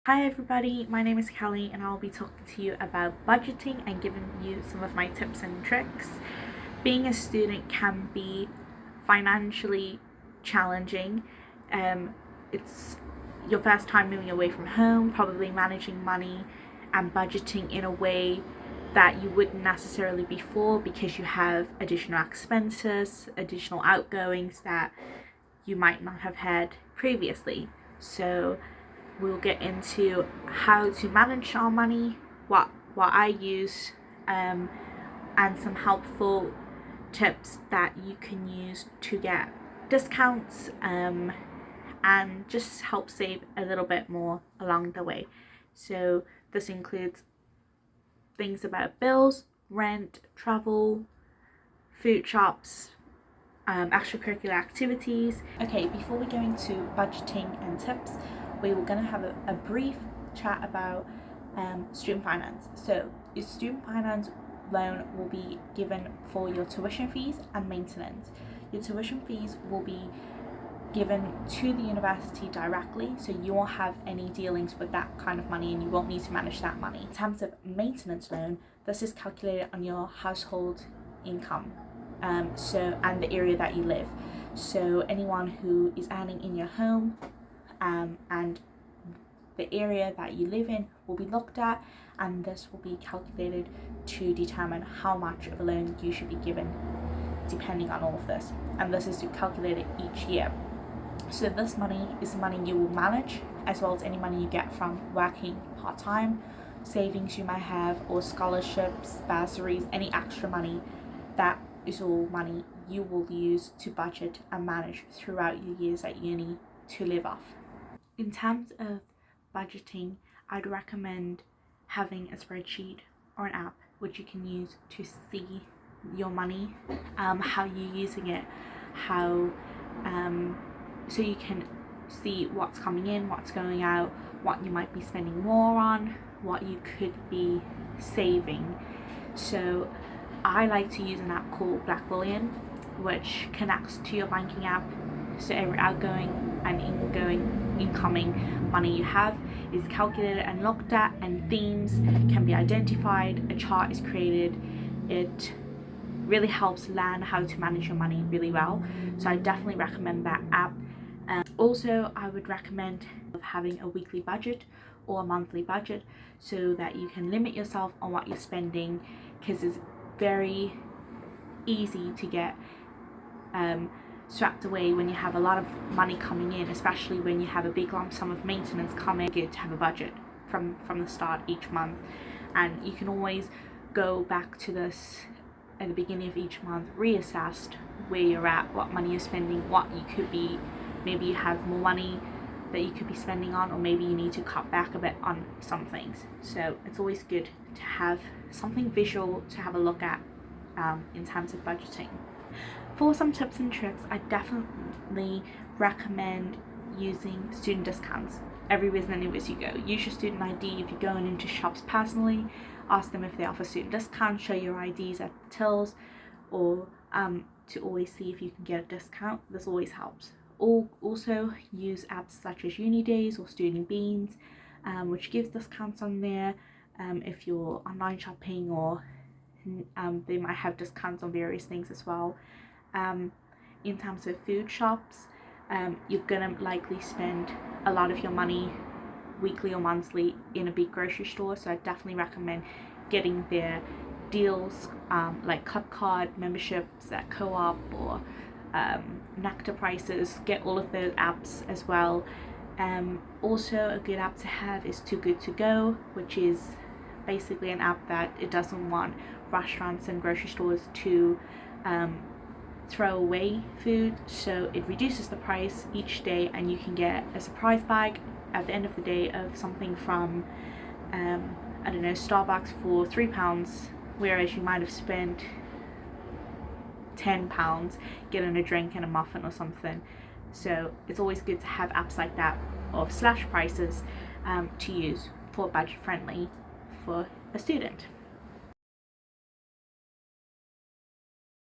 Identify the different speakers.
Speaker 1: Hi everybody, my name is Kelly and I'll be talking to you about budgeting and giving you some of my tips and tricks. Being a student can be financially challenging. It's your first time moving away from home, probably managing money and budgeting in a way that you wouldn't necessarily before because you have additional expenses, additional outgoings that you might not have had previously. So we'll get into how to manage our money, what I use, and some helpful tips that you can use to get discounts, and just help save a little bit more along the way. So this includes things about bills, rent, travel, food shops, extracurricular activities. Okay, before we go into budgeting and tips, we were going to have a brief chat about student finance. So your student finance loan will be given for your tuition fees and maintenance. Your tuition fees will be given to the university directly, so you won't have any dealings with that kind of money and you won't need to manage that money. In terms of maintenance loan, this is calculated on your household income, and the area that you live. So anyone who is earning in your home, and the area that you live in will be looked at, and this will be calculated to determine how much of a loan you should be given depending on all of this, and this is calculated each year. So this money is money you will manage, as well as any money you get from working part-time, savings you might have, or scholarships, bursaries, any extra money. That is all money you will use to budget and manage throughout your years at uni to live off. In terms of budgeting, I'd recommend having a spreadsheet or an app which you can use to see your money, how you're using it, how so you can see what's coming in, what's going out, what you might be spending more on, what you could be saving. So I like to use an app called Black Bullion, which connects to your banking app. So every outgoing and incoming money you have is calculated and looked at, and themes can be identified. A chart is created. It really helps learn how to manage your money really well. So I definitely recommend that app. Also, I would recommend having a weekly budget or a monthly budget so that you can limit yourself on what you're spending, because it's very easy to get swept away when you have a lot of money coming in, especially when you have a big lump sum of maintenance coming. Good to have a budget from the start each month, and you can always go back to this at the beginning of each month, reassess where you're at, what money you're spending, what you could be, maybe you have more money that you could be spending on, or maybe you need to cut back a bit on some things. So it's always good to have something visual to have a look at in terms of budgeting. For some tips and tricks, I definitely recommend using student discounts everywhere and anywhere you go. Use your student ID if you're going into shops personally. Ask them if they offer student discounts. Show your IDs at the tills, or to always see if you can get a discount. This always helps. Also use apps such as Uni Days or Student Beans, which gives discounts on there if you're online shopping, or they might have discounts on various things as well. In terms of food shops, you're gonna likely spend a lot of your money weekly or monthly in a big grocery store, so I definitely recommend getting their deals, like Club Card memberships at Co-op or Nectar prices. Get all of those apps as well. Also, a good app to have is Too Good To Go, which is basically an app that it doesn't want restaurants and grocery stores to throw away food, so it reduces the price each day, and you can get a surprise bag at the end of the day of something from I don't know, Starbucks for £3, whereas you might have spent £10 getting a drink and a muffin or something. So it's always good to have apps like that of slash prices to use for budget friendly for a student.